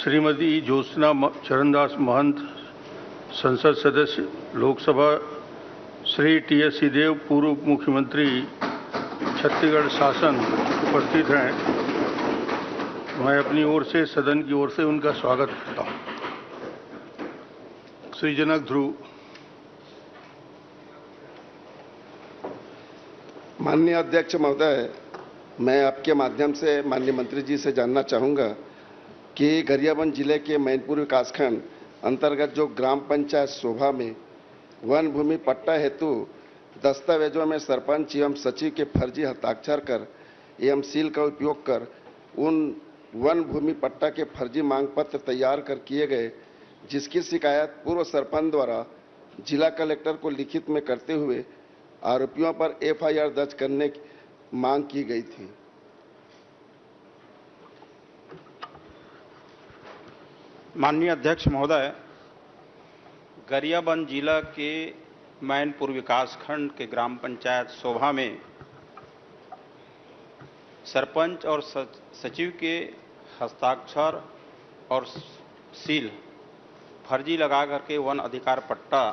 श्रीमती ज्योत्सना चरणदास महंत, संसद सदस्य लोकसभा, श्री टी.एस. सिंहदेव, पूर्व मुख्यमंत्री छत्तीसगढ़ शासन, उपस्थित हैं। मैं अपनी ओर से, सदन की ओर से उनका स्वागत करता हूं। श्री जनक ध्रुव। माननीय अध्यक्ष महोदय, मैं आपके माध्यम से माननीय मंत्री जी से जानना चाहूँगा कि गरियाबंद जिले के मैनपुर विकासखंड अंतर्गत जो ग्राम पंचायत शोभा में वन भूमि पट्टा हेतु दस्तावेजों में सरपंच एवं सचिव के फर्जी हस्ताक्षर कर एवं सील का उपयोग कर उन वन भूमि पट्टा के फर्जी मांग पत्र तैयार कर किए गए, जिसकी शिकायत पूर्व सरपंच द्वारा जिला कलेक्टर को लिखित में करते हुए आरोपियों पर एफआईआर दर्ज करने की मांग की गई थी। माननीय अध्यक्ष महोदय, गरियाबंद जिला के मैनपुर विकासखंड के ग्राम पंचायत शोभा में सरपंच और सचिव के हस्ताक्षर और सील फर्जी लगा करके वन अधिकार पट्टा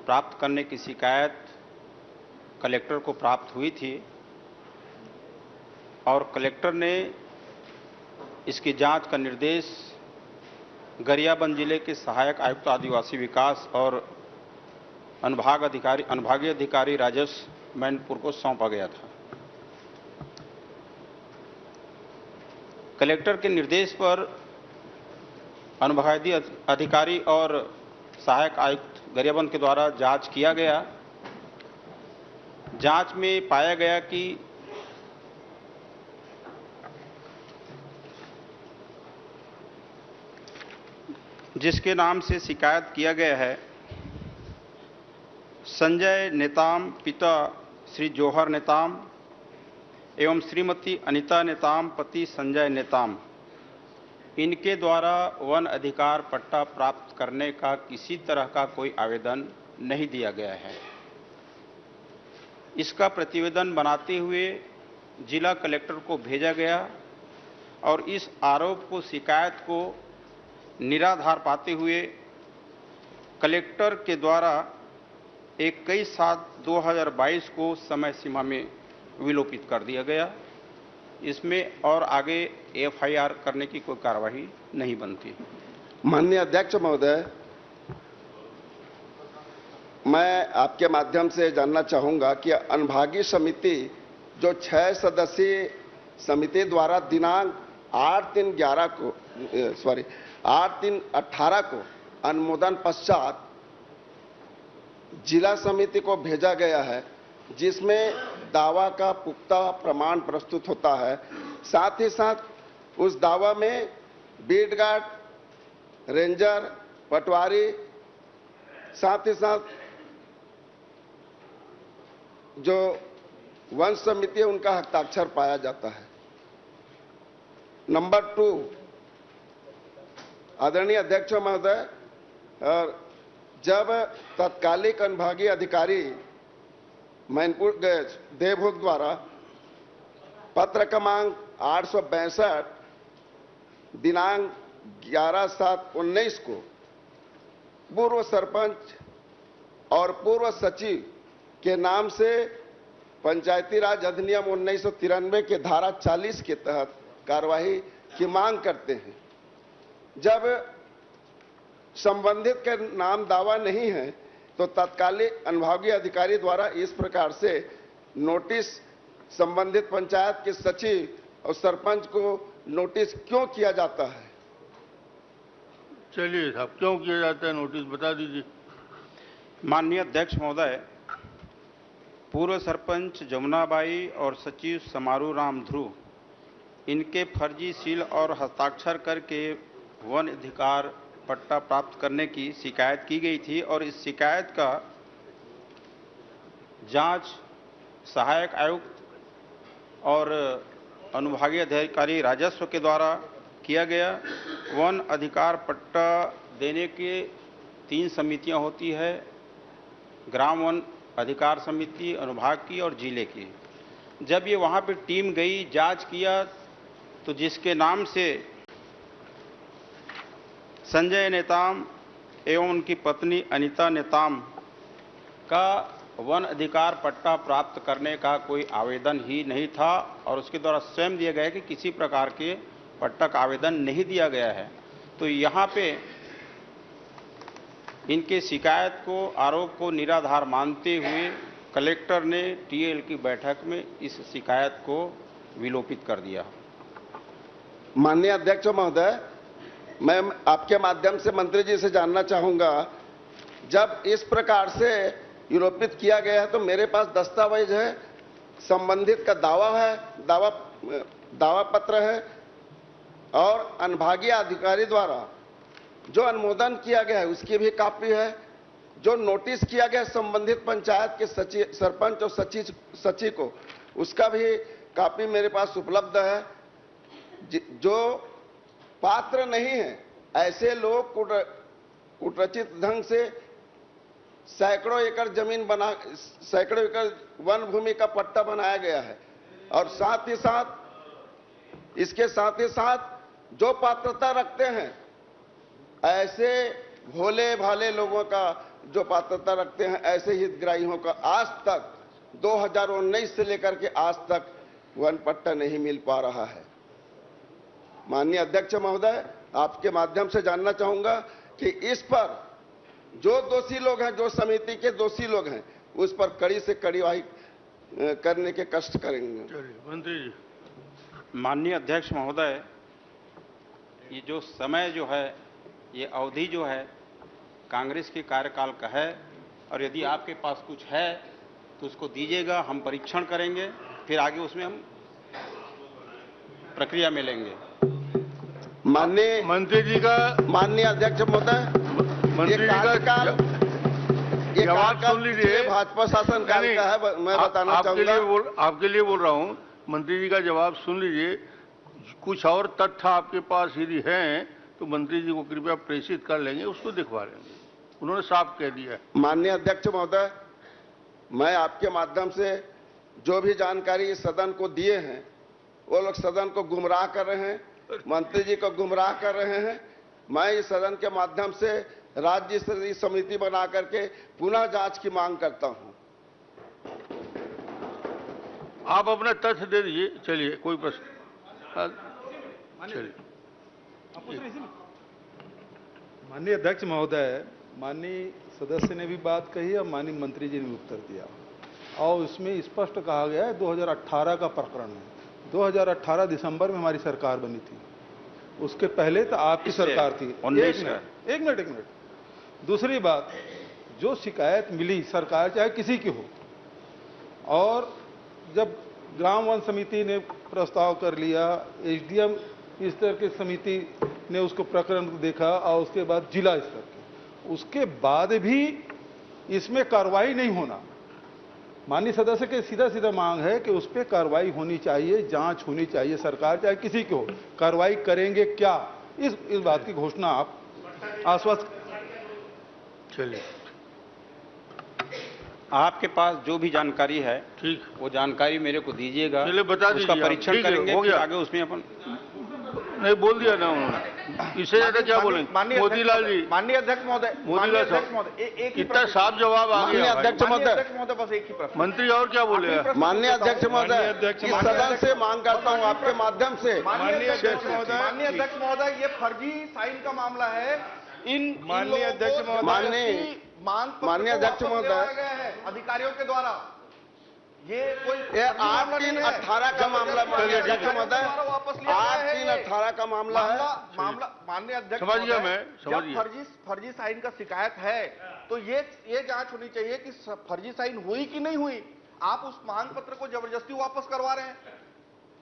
प्राप्त करने की शिकायत कलेक्टर को प्राप्त हुई थी और कलेक्टर ने इसकी जांच का निर्देश गरियाबंद जिले के सहायक आयुक्त आदिवासी विकास और अनुभागीय अधिकारी राजस्व मैनपुर को सौंपा गया था। कलेक्टर के निर्देश पर अनुभागीय अधिकारी और सहायक आयुक्त गरियाबंद के द्वारा जांच किया गया। जांच में पाया गया कि जिसके नाम से शिकायत किया गया है, संजय नेताम पिता श्री जौहर नेताम एवं श्रीमती अनिता नेताम पति संजय नेताम, इनके द्वारा वन अधिकार पट्टा प्राप्त करने का किसी तरह का कोई आवेदन नहीं दिया गया है। इसका प्रतिवेदन बनाते हुए जिला कलेक्टर को भेजा गया और इस आरोप को, शिकायत को निराधार पाते हुए कलेक्टर के द्वारा 21/7/2022 को समय सीमा में विलोपित कर दिया गया। इसमें और आगे एफआईआर करने की कोई कार्रवाई नहीं बनती। माननीय अध्यक्ष महोदय, मैं आपके माध्यम से जानना चाहूँगा कि अनुभागीय समिति जो 6 सदस्यीय समिति द्वारा दिनांक 8/3/18 को अनुमोदन पश्चात जिला समिति को भेजा गया है, जिसमें दावा का पुख्ता प्रमाण प्रस्तुत होता है। साथ ही साथ उस दावा में बीट गार्ड, रेंजर, पटवारी, साथ ही साथ जो वन समिति है उनका हस्ताक्षर पाया जाता है। नंबर 2, आदरणीय अध्यक्ष महोदय, जब तत्कालिक अनुभागीय अधिकारी मैनपुर देवभोग द्वारा पत्र क्रमांक 862 दिनांक 11/7/19 को पूर्व सरपंच और पूर्व सचिव के नाम से पंचायती राज अधिनियम 1993 के धारा 40 के तहत कार्यवाही की मांग करते हैं। जब संबंधित के नाम दावा नहीं है तो तत्कालिक अनुभागीय अधिकारी द्वारा इस प्रकार से नोटिस संबंधित पंचायत के सचिव और सरपंच को नोटिस क्यों किया जाता है? चलिए साहब, क्यों किया जाता है नोटिस बता दीजिए। माननीय अध्यक्ष महोदय, पूर्व सरपंच जमुनाबाई और सचिव समारू राम ध्रुव, इनके फर्जी सील और हस्ताक्षर करके वन अधिकार पट्टा प्राप्त करने की शिकायत की गई थी और इस शिकायत का जांच सहायक आयुक्त और अनुभागीय अधिकारी राजस्व के द्वारा किया गया। वन अधिकार पट्टा देने के 3 समितियां होती है, ग्राम वन अधिकार समिति, अनुभाग की और जिले की। जब ये वहाँ पे टीम गई, जांच किया, तो जिसके नाम से संजय नेताम एवं उनकी पत्नी अनीता नेताम का वन अधिकार पट्टा प्राप्त करने का कोई आवेदन ही नहीं था और उसके द्वारा स्वयं दिया गया कि किसी प्रकार के पट्टा का आवेदन नहीं दिया गया है। तो यहाँ पे इनके शिकायत को, आरोप को निराधार मानते हुए कलेक्टर ने टीएल की बैठक में इस शिकायत को विलोपित कर दिया। माननीय अध्यक्ष महोदय, मैं आपके माध्यम से मंत्री जी से जानना चाहूंगा, जब इस प्रकार से विलोपित किया गया है तो मेरे पास दस्तावेज है, संबंधित का दावा है, दावा पत्र है और अनुभागीय अधिकारी द्वारा जो अनुमोदन किया गया है उसकी भी कॉपी है, जो नोटिस किया गया संबंधित पंचायत के सचिव, सरपंच और सचिव को, उसका भी कॉपी मेरे पास उपलब्ध है। जो पात्र नहीं है ऐसे लोग कुटरचित ढंग से सैकड़ों एकड़ जमीन बना, सैकड़ों एकड़ वन भूमि का पट्टा बनाया गया है और साथ ही साथ इसके साथ ही साथ जो पात्रता रखते हैं ऐसे भोले भाले लोगों का जो पात्रता रखते हैं ऐसे हितग्राहियों का आज तक 2019 से लेकर के आज तक वन पट्टा नहीं मिल पा रहा है। माननीय अध्यक्ष महोदय, आपके माध्यम से जानना चाहूंगा कि इस पर जो दोषी लोग हैं, जो समिति के दोषी लोग हैं, उस पर कड़ी से कड़ी कार्रवाई करने के कष्ट करेंगे। मंत्री जी। माननीय अध्यक्ष महोदय, ये जो समय जो है, ये अवधि जो है कांग्रेस के कार्यकाल का है और यदि आपके पास कुछ है तो उसको दीजिएगा, हम परीक्षण करेंगे, फिर आगे उसमें हम प्रक्रिया में लेंगे। माननीय मंत्री जी का, माननीय अध्यक्ष महोदय, मंत्री जी का जवाब सुन लीजिए। भाजपा शासन काल का है, मैं बताना चाहूंगा। आपके लिए बोल रहा हूं, मंत्री जी का जवाब सुन लीजिए। कुछ और तथ्य आपके पास यदि हैं तो मंत्री जी को कृपया प्रेषित कर लेंगे, उसको दिखवा लेंगे। उन्होंने साफ कह दिया। माननीय अध्यक्ष महोदय, मैं आपके माध्यम से जो भी जानकारी इस सदन को दिए हैं वो लोग सदन को गुमराह कर रहे हैं, मंत्री जी को गुमराह कर रहे हैं। मैं इस सदन के माध्यम से राज्य स्तरीय समिति बना करके पुनः जांच की मांग करता हूं। आप अपना तथ्य दे दीजिए। चलिए, कोई प्रश्न? चलिए। माननीय अध्यक्ष महोदय, माननीय सदस्य ने भी बात कही और माननीय मंत्री जी ने भी उत्तर दिया और इसमें स्पष्ट कहा गया है 2018 का प्रकरण है। 2018 दिसंबर में हमारी सरकार बनी थी, उसके पहले तो आपकी सरकार थी। एक मिनट। दूसरी बात, जो शिकायत मिली सरकार चाहे किसी की हो, और जब ग्राम वन समिति ने प्रस्ताव कर लिया, एसडीएम स्तर की समिति ने उसको प्रकरण को देखा और उसके बाद जिला स्तर के, उसके बाद भी इसमें कार्रवाई नहीं होना। माननीय सदस्य के सीधा मांग है कि उस पर कार्रवाई होनी चाहिए, जांच होनी चाहिए। सरकार चाहे किसी की हो, कार्रवाई करेंगे क्या, इस बात की घोषणा आप आश्वस्त। चलिए, आपके पास जो भी जानकारी है, ठीक, वो जानकारी मेरे को दीजिएगा। चलिए, बता दीजिए। उसका परीक्षण करेंगे, हो गया। आगे उसमें अपन नहीं बोल दिया ना उन्होंने, इससे ज्यादा क्या बोलेंगे? मोतीलाल जी। माननीय अध्यक्ष महोदय, मोतीलाल साहब, इतना साफ जवाब आ गया। अध्यक्ष महोदय, बस एक ही प्रश्न। मंत्री और क्या बोलेगा? माननीय अध्यक्ष महोदय, इस सदन से मांग करता हूं आपके माध्यम से। माननीय अध्यक्ष महोदय, ये फर्जी साइन का मामला है। इन माननीय अध्यक्ष महोदय, माननीय अध्यक्ष महोदय, अधिकारियों के द्वारा ये कोई 8/3/18 का मामला माननीय अध्यक्ष महोदय, 8/3/18 का मामला है। माननीय अध्यक्ष समझ गया मैं, समझ जब गया। फर्जी साइन का शिकायत है तो ये जांच होनी चाहिए कि फर्जी साइन हुई कि नहीं हुई। आप उस मांग पत्र को जबरदस्ती वापस करवा रहे हैं।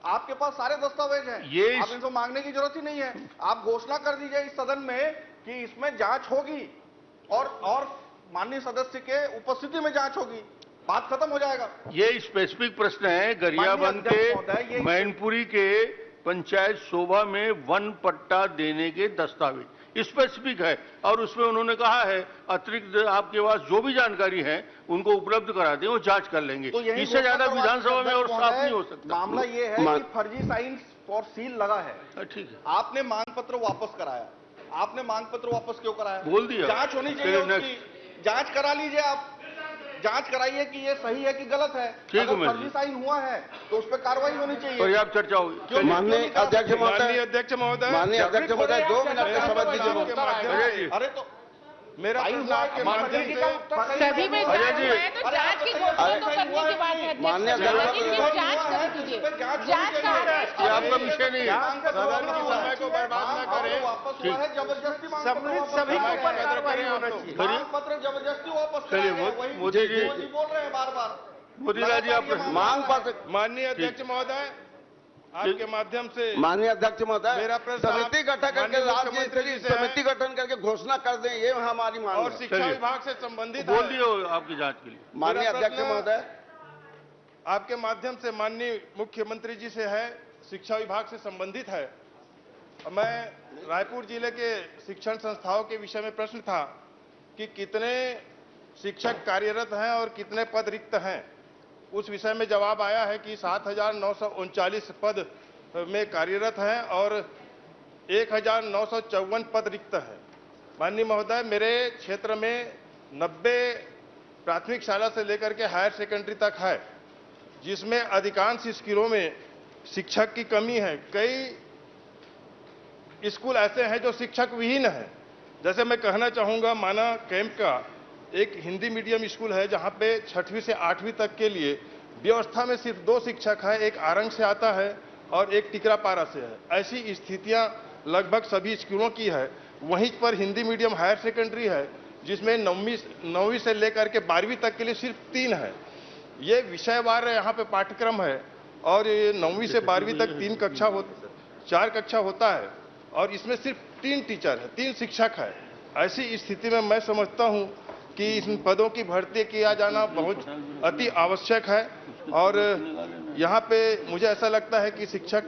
आपके पास सारे दस्तावेज हैं, आप इनको मांगने की जरूरत ही नहीं है। आप घोषणा कर दीजिए इस सदन में कि इसमें जांच होगी और माननीय सदस्य के उपस्थिति में जांच होगी, बात खत्म हो जाएगा। ये स्पेसिफिक प्रश्न है। गरियाबंद के मैनपुरी के पंचायत शोभा में वन पट्टा देने के दस्तावेज स्पेसिफिक है और उसमें उन्होंने कहा है अतिरिक्त आपके पास जो भी जानकारी है उनको उपलब्ध करा दें, वो जांच कर लेंगे। तो इससे ज्यादा विधानसभा में और साफ नहीं हो सकता। मामला ये है कि फर्जी साइन फॉर सील लगा है। ठीक है, आपने मांग पत्र वापस कराया, आपने मांग पत्र वापस क्यों कराया? बोल दिया। जांच होनी चाहिए चलिए, उसकी, जांच करा लीजिए आप, जांच कराइए कि ये सही है कि गलत है। ठीक है, अगर फर्जी साइन हुआ है तो उस पर कार्रवाई होनी चाहिए। पर्याप्त चर्चा होगी। माननीय अध्यक्ष महोदय, अध्यक्ष महोदय, माननीय अध्यक्ष महोदय, 2 मिनट का समय दीजिए आपके मुझे। माध्यम से अरे तो मेरा प्रश्न आपके माध्यम से सभी में अजय जांच जी। हुआ है तो जांच की घोषणा तो करने की बात है। माननीय अध्यक्ष अध्यक्ष जी, जांच कर दीजिए, जांच का आदेश ये आपका विषय नहीं है। सदन के समय को बर्बाद न करें। वापस हुआ है, जबरदस्ती मांग पत्र सम्मिलित वापस सभी के कराया ऊपर है। कार्रवाई होना चाहिए। मांग पत्र जबरदस्ती वापस चलिए, कराया है। वही मोदी जी। मोदी बोल रहे हैं बार बार। मोदीलाल जी, आप मांग पत्र, माननीय अध्यक्ष महोदय, आपके माध्यम से माननीय अध्यक्ष महोदय, मेरा प्रश्न समिति गठन करके माननीय राज्य मुख्यमंत्री स्तरीय जी से है। समिति गठन करके घोषणा कर दें, ये हमारी मांग और है। शिक्षा चलिए। विभाग से संबंधित बोल है। दिए आपकी जांच के लिए। माननीय मेरा अध्यक्ष प्रश्न- महोदय, आपके माध्यम से माननीय मुख्यमंत्री जी से है, शिक्षा विभाग से संबंधित है। मैं रायपुर जिले के शिक्षण संस्थाओं के विषय में प्रश्न था कि कितने शिक्षक कार्यरत हैं और कितने पद रिक्त हैं। उस विषय में जवाब आया है कि 7,939 पद में कार्यरत हैं और 1,954 पद रिक्त हैं। माननीय महोदय, मेरे क्षेत्र में 90 प्राथमिक शाला से लेकर के हायर सेकेंडरी तक है, जिसमें अधिकांश स्कूलों में शिक्षक की कमी है। कई स्कूल ऐसे हैं जो शिक्षक विहीन हैं। जैसे मैं कहना चाहूंगा, माना कैंप का एक हिंदी मीडियम स्कूल है जहां पे 6वीं से 8वीं तक के लिए व्यवस्था में सिर्फ 2 शिक्षक है, एक आरंग से आता है और एक टिकरापारा से है। ऐसी स्थितियां लगभग सभी स्कूलों की है। वहीं पर हिंदी मीडियम हायर सेकेंडरी है जिसमें 9वीं से लेकर के 12वीं तक के लिए सिर्फ 3 है। ये विषयवार यहाँ पे पाठ्यक्रम है और ये 9वीं से 12वीं तक 4 कक्षा होता है और इसमें सिर्फ 3 टीचर है, 3 शिक्षक है। ऐसी स्थिति में मैं समझता हूँ कि इन पदों की भर्ती किया जाना बहुत अति आवश्यक है और यहाँ पे मुझे ऐसा लगता है कि शिक्षक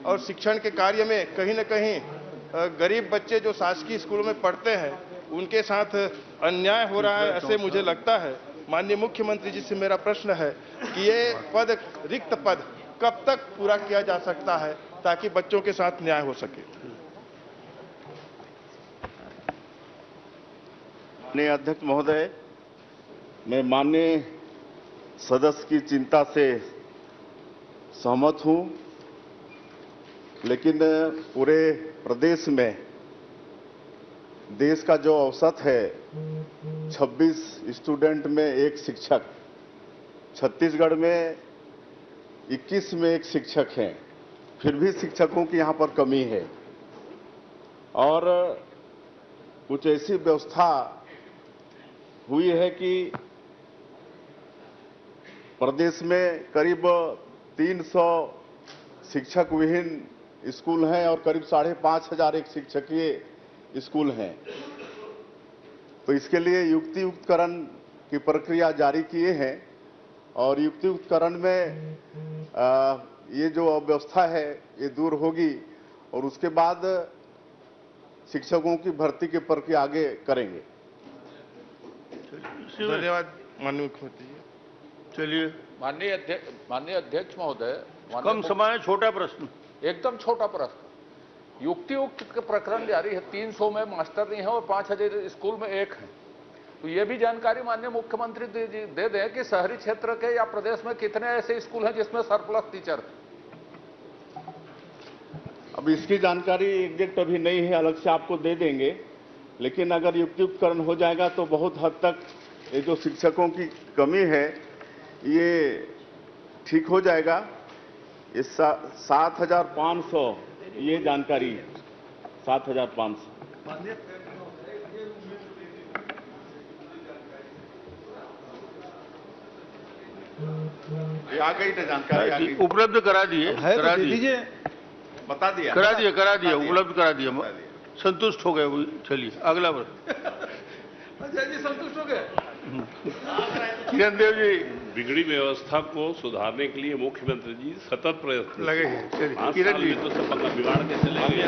और शिक्षण के कार्य में कहीं न कहीं गरीब बच्चे जो शासकीय स्कूलों में पढ़ते हैं उनके साथ अन्याय हो रहा है, ऐसे मुझे लगता है। माननीय मुख्यमंत्री जी से मेरा प्रश्न है कि ये रिक्त पद कब तक पूरा किया जा सकता है ताकि बच्चों के साथ न्याय हो सके। माननीय अध्यक्ष महोदय, मैं माननीय सदस्य की चिंता से सहमत हूं, लेकिन पूरे प्रदेश में देश का जो औसत है 26 स्टूडेंट में 1 शिक्षक, छत्तीसगढ़ में 21 में 1 शिक्षक हैं, फिर भी शिक्षकों की यहां पर कमी है और कुछ ऐसी व्यवस्था हुई है कि प्रदेश में करीब 300 शिक्षक विहीन स्कूल हैं और करीब 5,500 एक शिक्षकीय स्कूल हैं। तो इसके लिए युक्तियुक्तकरण की प्रक्रिया जारी किए हैं और युक्तियुक्तकरण में ये जो अव्यवस्था है ये दूर होगी और उसके बाद शिक्षकों की भर्ती की प्रक्रिया आगे करेंगे। धन्यवाद माननीय मुख्यमंत्री जी। चलिए, माननीय अध्यक्ष महोदय, कम समय है, छोटा प्रश्न। एकदम छोटा प्रश्न। युक्तियुक्त के प्रकरण जारी है, 300 में मास्टर नहीं है और 5,000 स्कूल में 1 है। तो ये भी जानकारी माननीय मुख्यमंत्री जी दे दें कि शहरी क्षेत्र के या प्रदेश में कितने ऐसे स्कूल हैं जिसमें सरप्लस टीचर है। अब इसकी जानकारी एग्जैक्ट अभी नहीं है, अलग से आपको दे देंगे, लेकिन अगर युक्तियुक्तकरण हो जाएगा तो बहुत हद तक ये जो शिक्षकों की कमी है ये ठीक हो जाएगा। ये 7,500 ये जानकारी है, 7,500। ये आ गई ना जानकारी, आ गई, उपलब्ध करा दिए, है तो दे दीजिए। बता दिया, करा दिया, उपलब्ध करा दिया, संतुष्ट हो गए। चलिए अगला प्रश्न। अजय जी संतुष्ट हो गए? किरण देव जी बिगड़ी व्यवस्था को सुधारने के लिए मुख्यमंत्री जी सतत प्रयत्न लगे हैं। चलिए पाँच किरण साल जी। में तो सब बिगाड़ के चले गए।